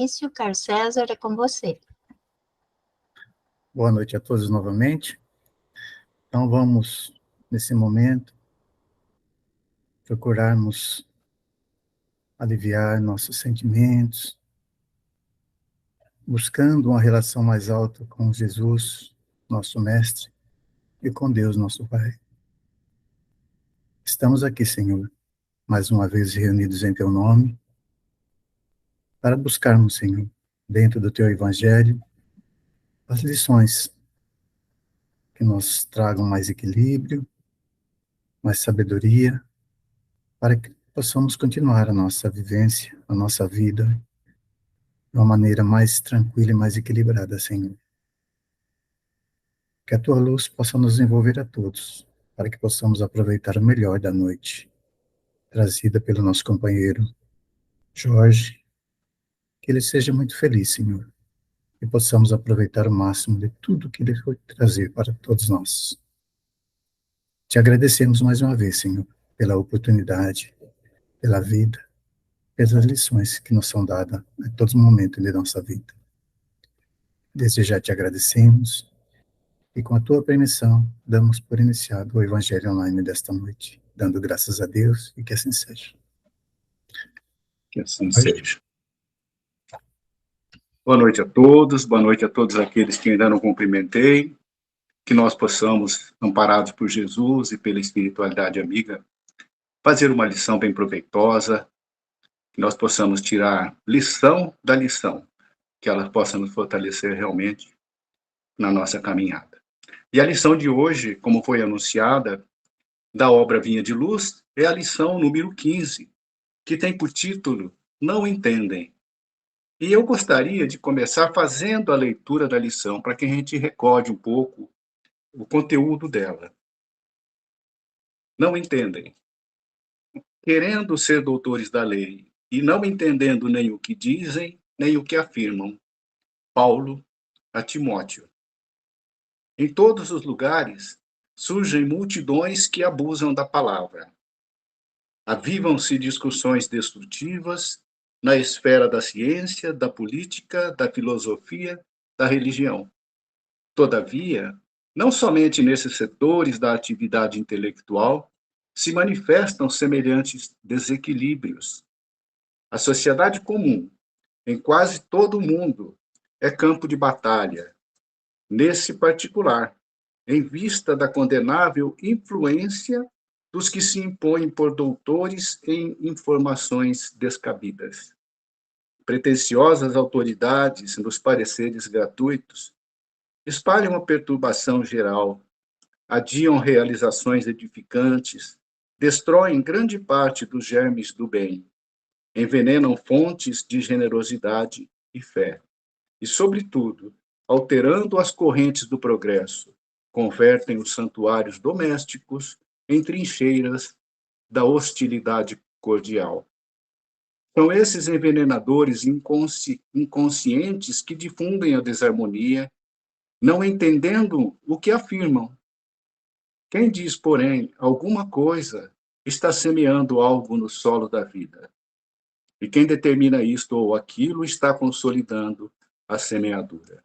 início. Carlos César, é com você. Boa noite a todos novamente. Então vamos, nesse momento, procurarmos aliviar nossos sentimentos, buscando uma relação mais alta com Jesus, nosso Mestre, e com Deus, nosso Pai. Estamos aqui, Senhor, mais uma vez reunidos em Teu nome, para buscarmos, Senhor, dentro do Teu Evangelho, as lições que nos tragam mais equilíbrio, mais sabedoria, para que possamos continuar a nossa vivência, a nossa vida, de uma maneira mais tranquila e mais equilibrada, Senhor. Que a Tua luz possa nos envolver a todos, para que possamos aproveitar o melhor da noite, trazida pelo nosso companheiro Jorge. Que ele seja muito feliz, Senhor, e possamos aproveitar o máximo de tudo que ele foi trazer para todos nós. Te agradecemos mais uma vez, Senhor, pela oportunidade, pela vida, pelas lições que nos são dadas em todos os momentos de nossa vida. Desde já te agradecemos e, com a tua permissão, damos por iniciado o Evangelho Online desta noite, dando graças a Deus e que assim seja. Que assim seja. Boa noite a todos, boa noite a todos aqueles que ainda não cumprimentei, que nós possamos, amparados por Jesus e pela espiritualidade amiga, fazer uma lição bem proveitosa, que nós possamos tirar lição da lição, que ela possa nos fortalecer realmente na nossa caminhada. E a lição de hoje, como foi anunciada, da obra Vinha de Luz, é a lição número 15, que tem por título Não Entendem. E eu gostaria de começar fazendo a leitura da lição, para que a gente recorde um pouco o conteúdo dela. Não entendem. Querendo ser doutores da lei, e não entendendo nem o que dizem, nem o que afirmam. Paulo a Timóteo. Em todos os lugares, surgem multidões que abusam da palavra. Avivam-se discussões destrutivas na esfera da ciência, da política, da filosofia, da religião. Todavia, não somente nesses setores da atividade intelectual se manifestam semelhantes desequilíbrios. A sociedade comum, em quase todo o mundo, é campo de batalha. Nesse particular, em vista da condenável influência dos que se impõem por doutores em informações descabidas. Pretensiosas autoridades, nos pareceres gratuitos, espalham a perturbação geral, adiam realizações edificantes, destroem grande parte dos germes do bem, envenenam fontes de generosidade e fé, e, sobretudo, alterando as correntes do progresso, convertem os santuários domésticos em trincheiras da hostilidade cordial. São esses envenenadores inconscientes que difundem a desarmonia, não entendendo o que afirmam. Quem diz, porém, alguma coisa, está semeando algo no solo da vida. E quem determina isto ou aquilo está consolidando a semeadura.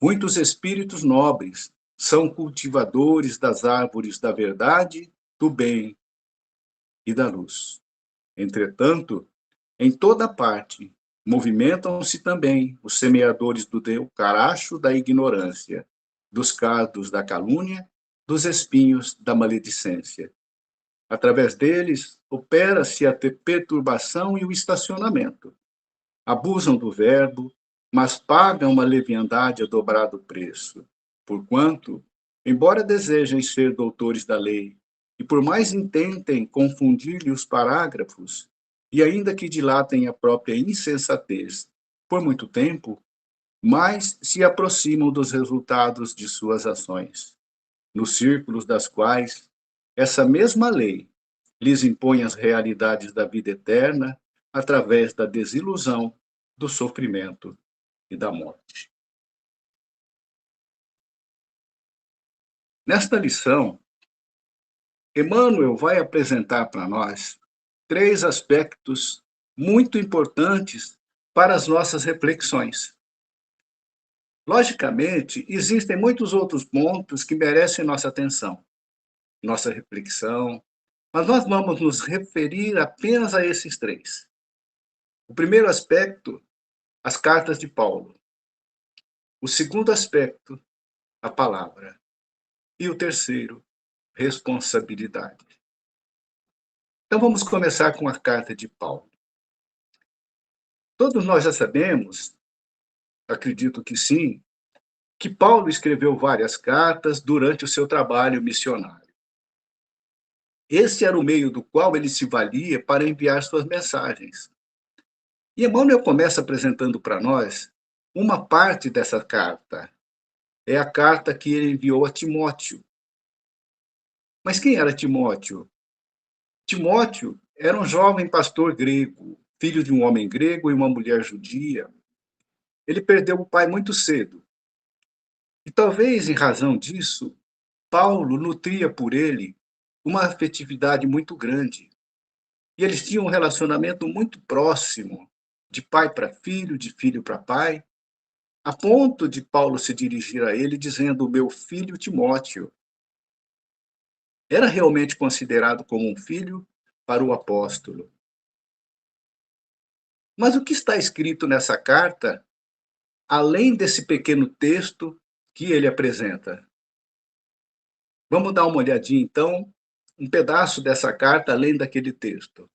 Muitos espíritos nobres são cultivadores das árvores da verdade, do bem e da luz. Entretanto, em toda parte, movimentam-se também os semeadores do caracho da ignorância, dos cardos da calúnia, dos espinhos da maledicência. Através deles, opera-se a perturbação e o estacionamento. Abusam do verbo, mas pagam uma leviandade a dobrado preço. Porquanto, embora desejem ser doutores da lei, e por mais intentem confundir-lhe os parágrafos, e ainda que dilatem a própria insensatez por muito tempo, mais se aproximam dos resultados de suas ações, nos círculos das quais essa mesma lei lhes impõe as realidades da vida eterna através da desilusão, do sofrimento e da morte. Nesta lição, Emmanuel vai apresentar para nós 3 aspectos muito importantes para as nossas reflexões. Logicamente, existem muitos outros pontos que merecem nossa atenção, nossa reflexão, mas nós vamos nos referir apenas a esses três. O primeiro aspecto, as cartas de Paulo. O segundo aspecto, a palavra. E o terceiro, responsabilidade. Então vamos começar com a carta de Paulo. Todos nós já sabemos, acredito que sim, que Paulo escreveu várias cartas durante o seu trabalho missionário. Esse era o meio do qual ele se valia para enviar suas mensagens. E Emmanuel começa apresentando para nós uma parte dessa carta. É a carta que ele enviou a Timóteo. Mas quem era Timóteo? Timóteo era um jovem pastor grego, filho de um homem grego e uma mulher judia. Ele perdeu o pai muito cedo. E talvez em razão disso, Paulo nutria por ele uma afetividade muito grande. E eles tinham um relacionamento muito próximo, de pai para filho, de filho para pai, a ponto de Paulo se dirigir a ele dizendo: meu filho Timóteo. Era realmente considerado como um filho para o apóstolo. Mas o que está escrito nessa carta, além desse pequeno texto que ele apresenta? Vamos dar uma olhadinha, então, um pedaço dessa carta, além daquele texto.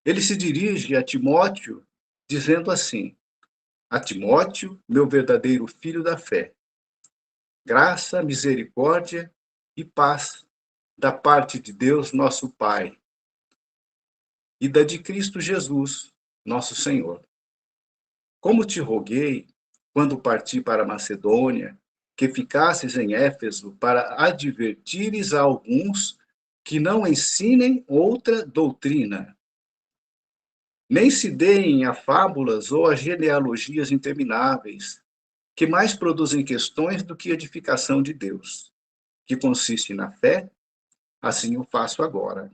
Ele se dirige a Timóteo dizendo assim: a Timóteo, meu verdadeiro filho da fé, graça, misericórdia e paz da parte de Deus, nosso Pai, e da de Cristo Jesus, nosso Senhor. Como te roguei, quando parti para a Macedônia, que ficasses em Éfeso para advertires a alguns que não ensinem outra doutrina, nem se deem a fábulas ou a genealogias intermináveis, que mais produzem questões do que edificação de Deus, que consiste na fé, assim o faço agora.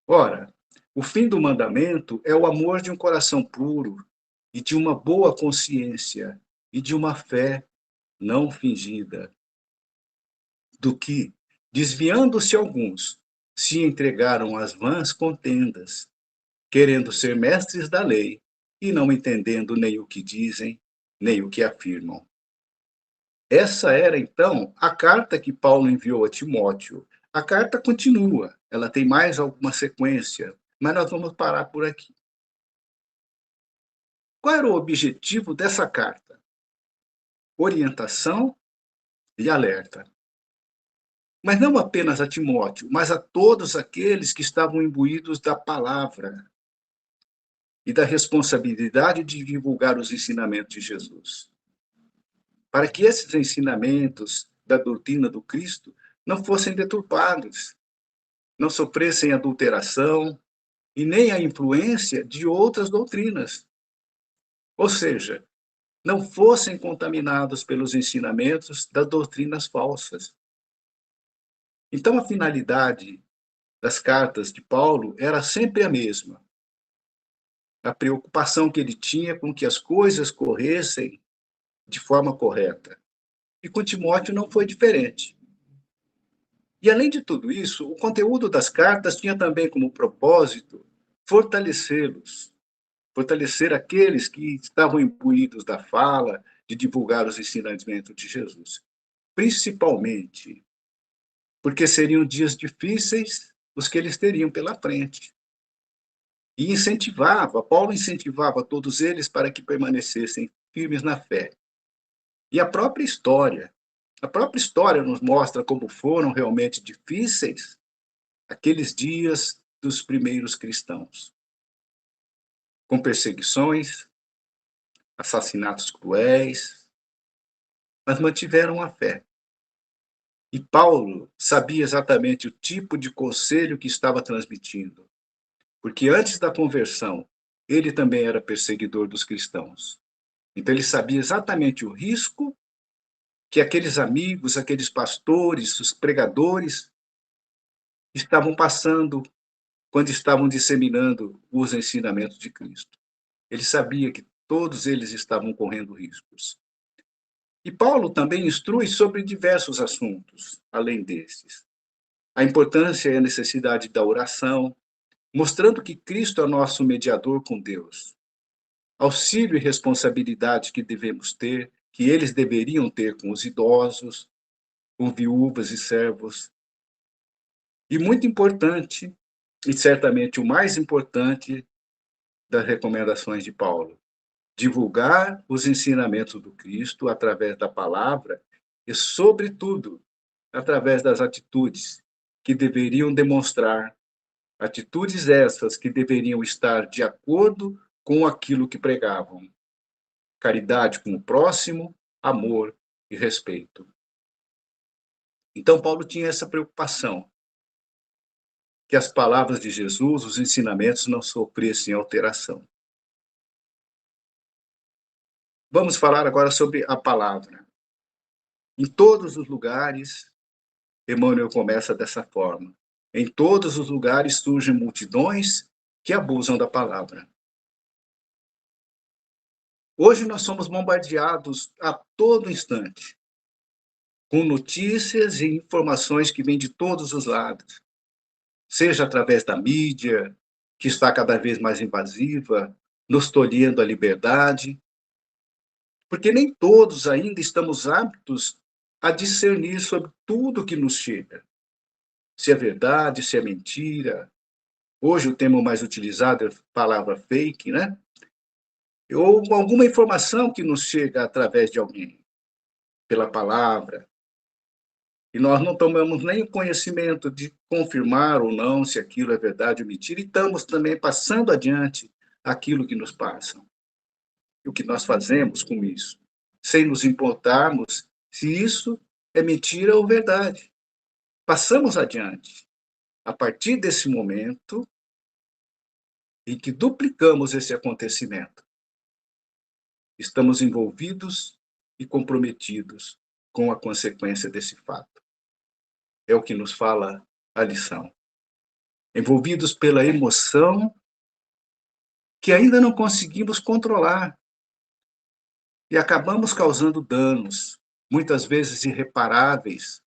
Ora, o fim do mandamento é o amor de um coração puro e de uma boa consciência e de uma fé não fingida, do que, desviando-se alguns, se entregaram às vãs contendas, querendo ser mestres da lei e não entendendo nem o que dizem, nem o que afirmam. Essa era, então, a carta que Paulo enviou a Timóteo. A carta continua, ela tem mais alguma sequência, mas nós vamos parar por aqui. Qual era o objetivo dessa carta? Orientação e alerta. Mas não apenas a Timóteo, mas a todos aqueles que estavam imbuídos da palavra e da responsabilidade de divulgar os ensinamentos de Jesus. Para que esses ensinamentos da doutrina do Cristo não fossem deturpados, não sofressem adulteração e nem a influência de outras doutrinas. Ou seja, não fossem contaminados pelos ensinamentos das doutrinas falsas. Então, a finalidade das cartas de Paulo era sempre a mesma. A preocupação que ele tinha com que as coisas corressem de forma correta. E com Timóteo não foi diferente. E, além de tudo isso, o conteúdo das cartas tinha também como propósito fortalecê-los, fortalecer aqueles que estavam imbuídos da fala, de divulgar os ensinamentos de Jesus. Principalmente porque seriam dias difíceis os que eles teriam pela frente. E Paulo incentivava todos eles para que permanecessem firmes na fé. E a própria história nos mostra como foram realmente difíceis aqueles dias dos primeiros cristãos, com perseguições, assassinatos cruéis, mas mantiveram a fé. E Paulo sabia exatamente o tipo de conselho que estava transmitindo, porque antes da conversão, ele também era perseguidor dos cristãos. Então ele sabia exatamente o risco que aqueles amigos, aqueles pastores, os pregadores estavam passando quando estavam disseminando os ensinamentos de Cristo. Ele sabia que todos eles estavam correndo riscos. E Paulo também instrui sobre diversos assuntos, além desses. A importância e a necessidade da oração, mostrando que Cristo é nosso mediador com Deus. Auxílio e responsabilidade que devemos ter, que eles deveriam ter com os idosos, com viúvas e servos. E muito importante, e certamente o mais importante das recomendações de Paulo, divulgar os ensinamentos do Cristo através da palavra e, sobretudo, através das atitudes que deveriam demonstrar, atitudes essas que deveriam estar de acordo com aquilo que pregavam. Caridade com o próximo, amor e respeito. Então, Paulo tinha essa preocupação, que as palavras de Jesus, os ensinamentos, não sofressem alteração. Vamos falar agora sobre a palavra. Em todos os lugares, Emmanuel começa dessa forma. Em todos os lugares surgem multidões que abusam da palavra. Hoje nós somos bombardeados a todo instante com notícias e informações que vêm de todos os lados, seja através da mídia, que está cada vez mais invasiva, nos tolhendo a liberdade, porque nem todos ainda estamos aptos a discernir sobre tudo que nos chega. Se é verdade, se é mentira. Hoje o termo mais utilizado é a palavra fake, né? Ou alguma informação que nos chega através de alguém, pela palavra. E nós não tomamos nem o conhecimento de confirmar ou não se aquilo é verdade ou mentira, e estamos também passando adiante aquilo que nos passa. E o que nós fazemos com isso, sem nos importarmos se isso é mentira ou verdade. Passamos adiante. A partir desse momento em que duplicamos esse acontecimento, estamos envolvidos e comprometidos com a consequência desse fato. É o que nos fala a lição. Envolvidos pela emoção que ainda não conseguimos controlar e acabamos causando danos, muitas vezes irreparáveis,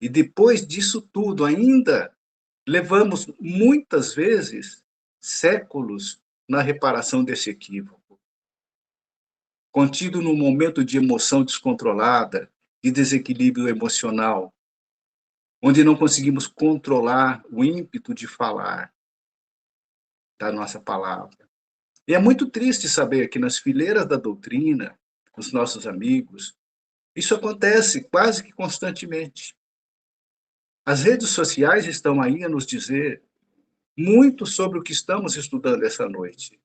E depois disso tudo, ainda levamos muitas vezes séculos na reparação desse equívoco. Contido num momento de emoção descontrolada, de desequilíbrio emocional, onde não conseguimos controlar o ímpeto de falar da nossa palavra. E é muito triste saber que nas fileiras da doutrina, os nossos amigos, isso acontece quase que constantemente. As redes sociais estão aí a nos dizer muito sobre o que estamos estudando essa noite.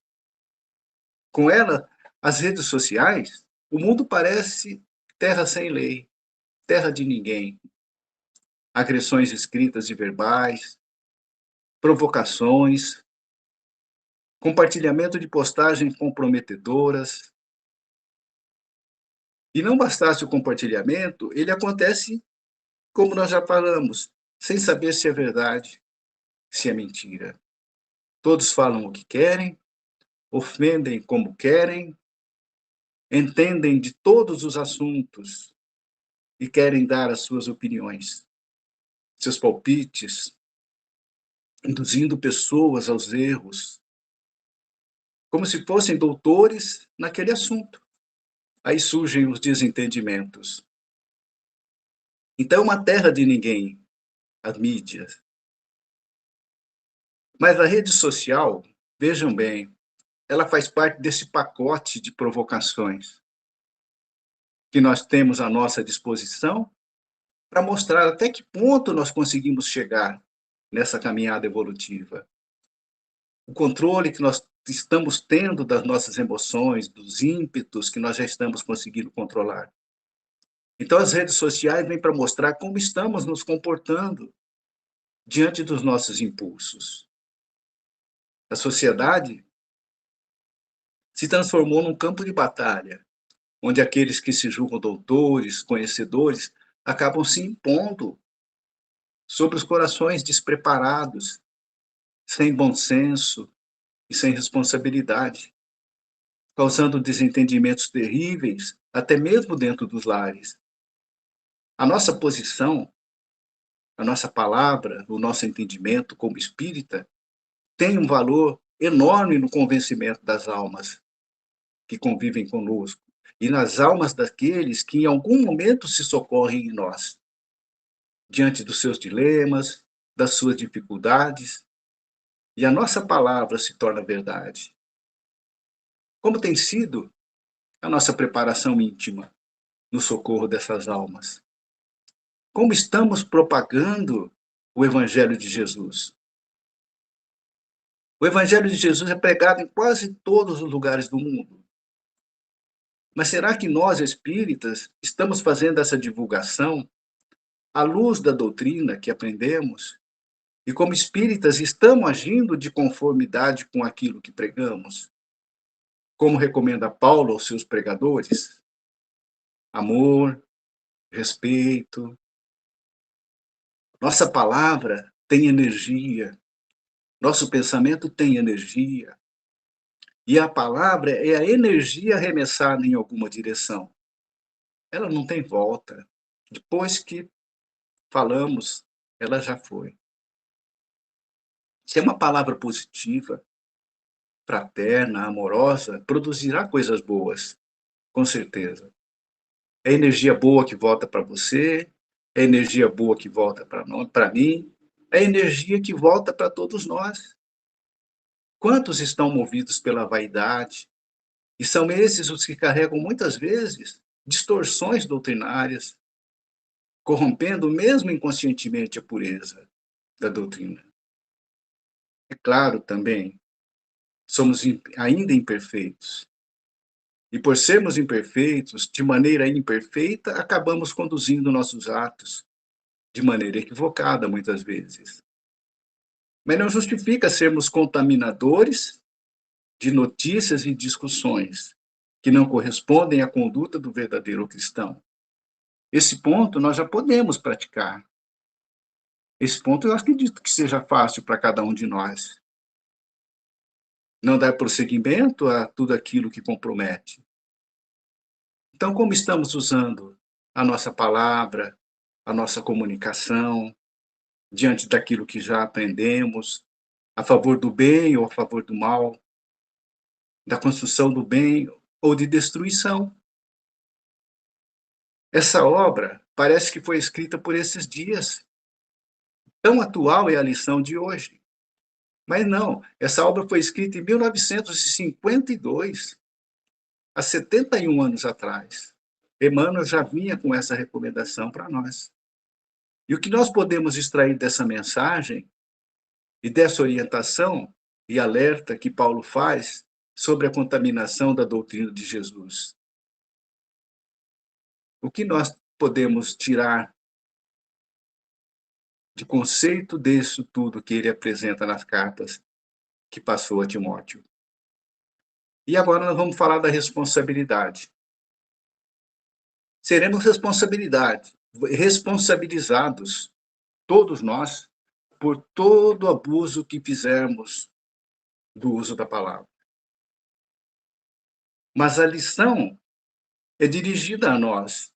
Com ela, as redes sociais, o mundo parece terra sem lei, terra de ninguém. Agressões escritas e verbais, provocações, compartilhamento de postagens comprometedoras. E não bastasse o compartilhamento, ele acontece, como nós já falamos, sem saber se é verdade, se é mentira. Todos falam o que querem, ofendem como querem, entendem de todos os assuntos e querem dar as suas opiniões, seus palpites, induzindo pessoas aos erros, como se fossem doutores naquele assunto. Aí surgem os desentendimentos. Então é uma terra de ninguém, as mídias. Mas a rede social, vejam bem, ela faz parte desse pacote de provocações que nós temos à nossa disposição para mostrar até que ponto nós conseguimos chegar nessa caminhada evolutiva. O controle que nós estamos tendo das nossas emoções, dos ímpetos que nós já estamos conseguindo controlar. Então, as redes sociais vêm para mostrar como estamos nos comportando diante dos nossos impulsos. A sociedade se transformou num campo de batalha, onde aqueles que se julgam doutores, conhecedores, acabam se impondo sobre os corações despreparados sem bom senso e sem responsabilidade, causando desentendimentos terríveis, até mesmo dentro dos lares. A nossa posição, a nossa palavra, o nosso entendimento como espírita, tem um valor enorme no convencimento das almas que convivem conosco e nas almas daqueles que em algum momento se socorrem em nós, diante dos seus dilemas, das suas dificuldades, e a nossa palavra se torna verdade. Como tem sido a nossa preparação íntima no socorro dessas almas? Como estamos propagando o Evangelho de Jesus? O Evangelho de Jesus é pregado em quase todos os lugares do mundo. Mas será que nós, espíritas, estamos fazendo essa divulgação à luz da doutrina que aprendemos? E como espíritas, estamos agindo de conformidade com aquilo que pregamos? Como recomenda Paulo aos seus pregadores? Amor, respeito. Nossa palavra tem energia. Nosso pensamento tem energia. E a palavra é a energia arremessada em alguma direção. Ela não tem volta. Depois que falamos, ela já foi. Se é uma palavra positiva, fraterna, amorosa, produzirá coisas boas, com certeza. É energia boa que volta para você, é energia boa que volta para mim, é energia que volta para todos nós. Quantos estão movidos pela vaidade? E são esses os que carregam muitas vezes distorções doutrinárias, corrompendo mesmo inconscientemente a pureza da doutrina. É claro também, somos ainda imperfeitos. E por sermos imperfeitos, de maneira imperfeita, acabamos conduzindo nossos atos de maneira equivocada, muitas vezes. Mas não justifica sermos contaminadores de notícias e discussões que não correspondem à conduta do verdadeiro cristão. Esse ponto nós já podemos praticar. Esse ponto eu acredito que seja fácil para cada um de nós. Não dar prosseguimento a tudo aquilo que compromete. Então, como estamos usando a nossa palavra, a nossa comunicação, diante daquilo que já aprendemos, a favor do bem ou a favor do mal, da construção do bem ou de destruição? Essa obra parece que foi escrita por esses dias. Tão atual é a lição de hoje. Mas não, essa obra foi escrita em 1952, há 71 anos atrás. Emmanuel já vinha com essa recomendação para nós. E o que nós podemos extrair dessa mensagem e dessa orientação e alerta que Paulo faz sobre a contaminação da doutrina de Jesus? O que nós podemos tirar de conceito disso tudo que ele apresenta nas cartas que passou a Timóteo? E agora nós vamos falar da responsabilidade. Seremos responsabilizados, todos nós, por todo abuso que fizermos do uso da palavra. Mas a lição é dirigida a nós,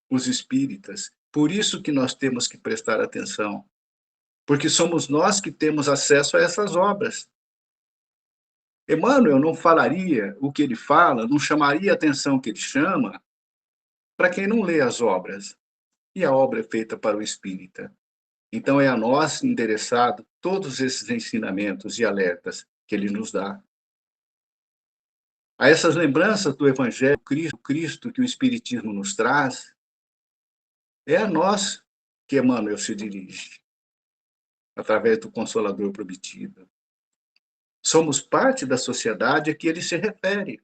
os espíritas. Por isso que nós temos que prestar atenção, porque somos nós que temos acesso a essas obras. Emmanuel não falaria o que ele fala, não chamaria a atenção que ele chama, para quem não lê as obras. E a obra é feita para o espírita. Então é a nós endereçado todos esses ensinamentos e alertas que ele nos dá. A essas lembranças do Evangelho Cristo que o Espiritismo nos traz, é a nós que Emmanuel se dirige, através do Consolador prometido. Somos parte da sociedade a que ele se refere.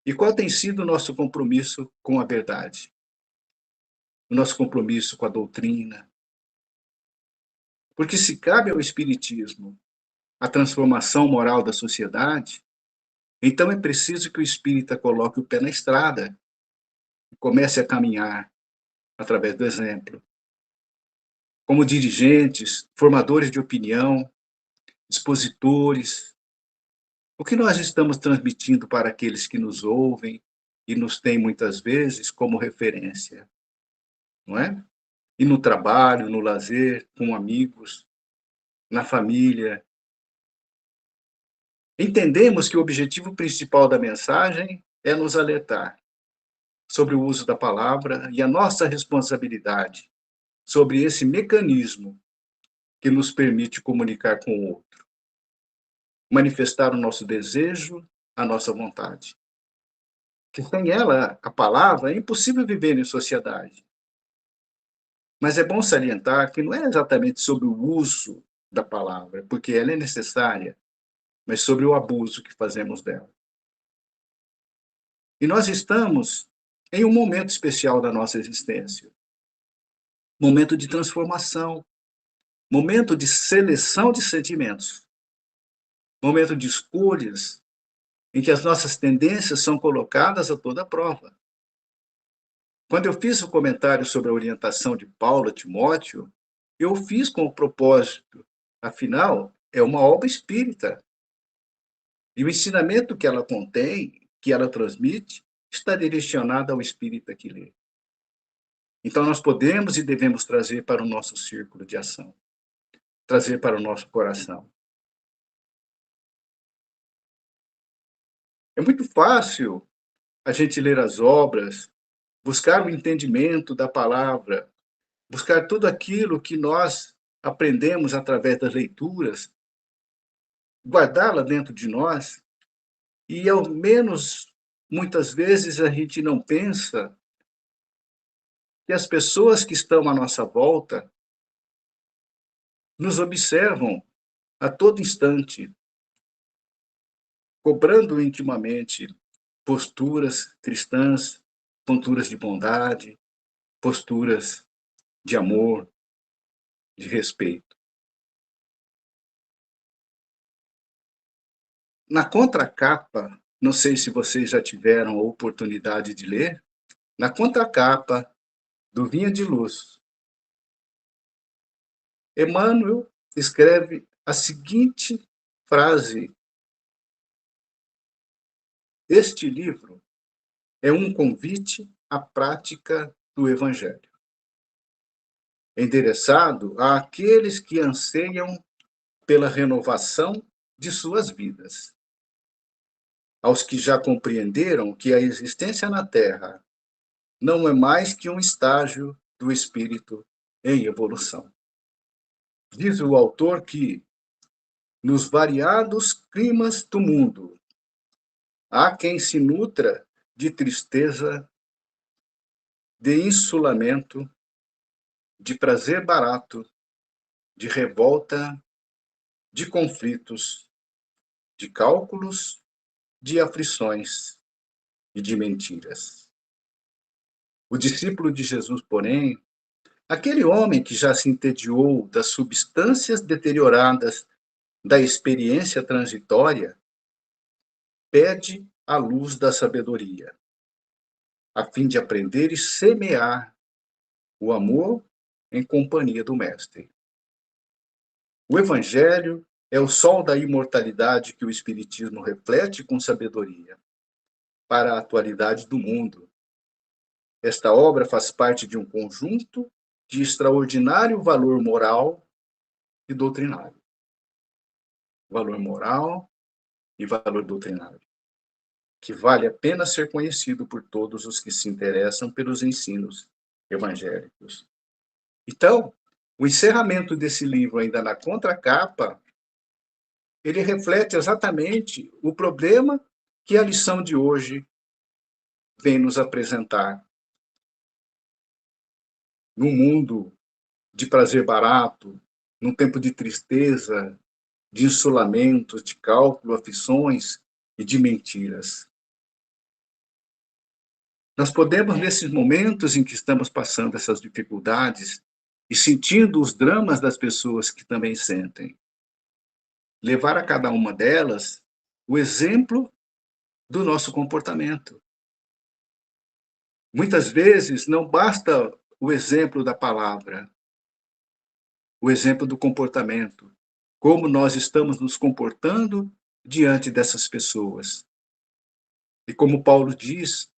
E qual tem sido o nosso compromisso com a verdade? O nosso compromisso com a doutrina? Porque se cabe ao Espiritismo a transformação moral da sociedade, então é preciso que o espírita coloque o pé na estrada e comece a caminhar através do exemplo. Como dirigentes, formadores de opinião, expositores. O que nós estamos transmitindo para aqueles que nos ouvem e nos têm muitas vezes como referência, não é? E no trabalho, no lazer, com amigos, na família. Entendemos que o objetivo principal da mensagem é nos alertar sobre o uso da palavra e a nossa responsabilidade sobre esse mecanismo que nos permite comunicar com o outro, manifestar o nosso desejo, a nossa vontade. Que sem ela, a palavra, é impossível viver em sociedade. Mas é bom salientar que não é exatamente sobre o uso da palavra, porque ela é necessária, mas sobre o abuso que fazemos dela. E nós estamos em um momento especial da nossa existência. Momento de transformação, momento de seleção de sentimentos, momento de escolhas em que as nossas tendências são colocadas a toda prova. Quando eu fiz o comentário sobre a orientação de Paulo a Timóteo, eu o fiz com o propósito, afinal, é uma obra espírita. E o ensinamento que ela contém, que ela transmite, está direcionado ao espírita que lê. Então, nós podemos e devemos trazer para o nosso círculo de ação, trazer para o nosso coração. É muito fácil a gente ler as obras, buscar o entendimento da palavra, buscar tudo aquilo que nós aprendemos através das leituras, guardá-la dentro de nós, e ao menos, muitas vezes, a gente não pensa que as pessoas que estão à nossa volta nos observam a todo instante, cobrando intimamente posturas cristãs, posturas de bondade, posturas de amor, de respeito. Na contracapa, não sei se vocês já tiveram a oportunidade de ler, na contracapa do Vinha de Luz, Emmanuel escreve a seguinte frase: este livro é um convite à prática do Evangelho, endereçado àqueles que anseiam pela renovação de suas vidas, aos que já compreenderam que a existência na Terra não é mais que um estágio do espírito em evolução. Diz o autor que, nos variados climas do mundo, há quem se nutra de tristeza, de insulamento, de prazer barato, de revolta, de conflitos, de cálculos, de aflições e de mentiras. O discípulo de Jesus, porém, aquele homem que já se entediou das substâncias deterioradas da experiência transitória, pede a luz da sabedoria, a fim de aprender e semear o amor em companhia do Mestre. O Evangelho é o sol da imortalidade que o Espiritismo reflete com sabedoria para a atualidade do mundo. Esta obra faz parte de um conjunto de extraordinário valor moral e doutrinário. Valor moral e valor doutrinário, que vale a pena ser conhecido por todos os que se interessam pelos ensinos evangélicos. Então, o encerramento desse livro, ainda na contracapa, ele reflete exatamente o problema que a lição de hoje vem nos apresentar. Num mundo de prazer barato, num tempo de tristeza, de insulamentos, de cálculo, aflições e de mentiras. Nós podemos, nesses momentos em que estamos passando essas dificuldades e sentindo os dramas das pessoas que também sentem, levar a cada uma delas o exemplo do nosso comportamento. Muitas vezes não basta o exemplo da palavra, o exemplo do comportamento. como nós estamos nos comportando diante dessas pessoas. E como Paulo diz,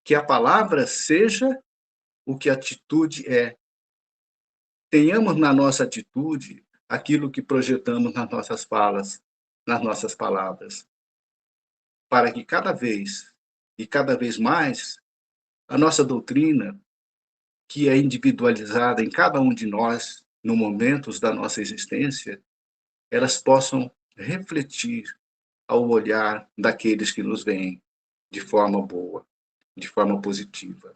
que a palavra seja o que a atitude é. Tenhamos na nossa atitude aquilo que projetamos nas nossas falas, nas nossas palavras, para que cada vez e cada vez mais a nossa doutrina, que é individualizada em cada um de nós, no momentos da nossa existência, elas possam refletir ao olhar daqueles que nos veem de forma boa, de forma positiva.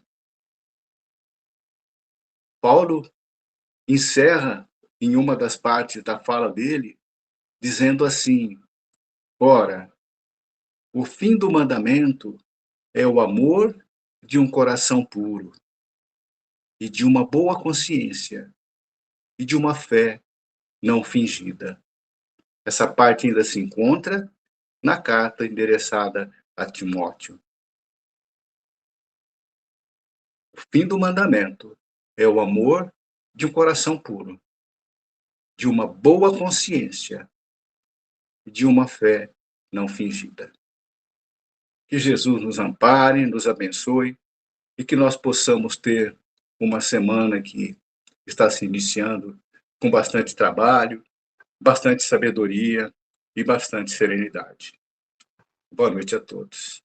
Paulo encerra em uma das partes da fala dele, dizendo assim: ora, o fim do mandamento é o amor de um coração puro e de uma boa consciência e de uma fé não fingida. Essa parte ainda se encontra na carta endereçada a Timóteo. O fim do mandamento é o amor de um coração puro, de uma boa consciência e de uma fé não fingida. Que Jesus nos ampare, nos abençoe e que nós possamos ter uma semana que está se iniciando com bastante trabalho, bastante sabedoria e bastante serenidade. Boa noite a todos.